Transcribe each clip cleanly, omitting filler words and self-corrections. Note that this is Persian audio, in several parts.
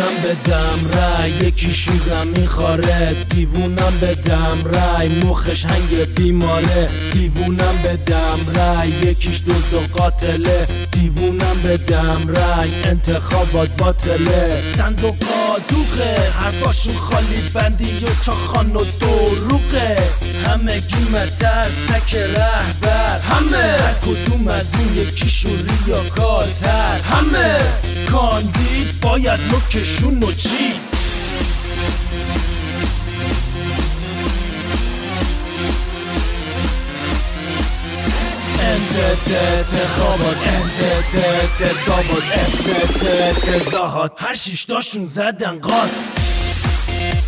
دیوونم بدم رای، یکیشون زمین خاره. دیوونم بدم رای، مخش هنگ بیماره. دیوونم بدم رای، یکیش دزد و قاتله. دیوونم بدم رای، انتخابات باطله. صندوقا دوغه، حرفاشون خالی بندی و چاخان و دروغه. همه گیمتر سک رهبر، همه هر کدوم از اون یکیشون ریاکارتر. همه کاندید باید نوکشون و چید. انتخابات، انتخابات، افتضاحات. هر شیشتاشون زدن قات.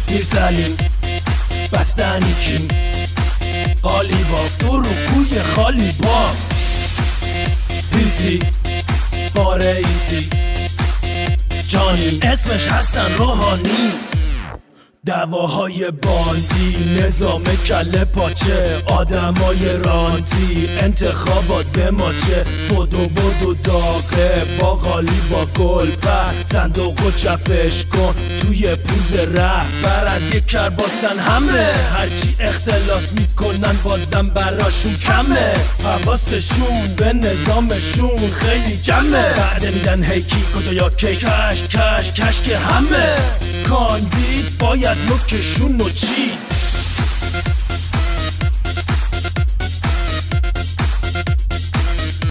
دیر سلیم بستنی کیم، قالی باف دو رکوی خالی باف. پیسی با رئیسی جانی، اسمش حسن روحانی. دعواهای باندی، نظام کله پاچه، آدمای رانتی. انتخابات به ماچه، بدو داغه، با قالی با گل پر. صندوق و چپش کن توی پوز رهبر. از یک کرباسن همه، هرچی اختلاس میکنن بازم براشون کمه. حواسشون به نظامشون خیلی جمعه. بعد میدن هیکی کجا یا کی، کش که همه کاندید باید نوکشون و چید.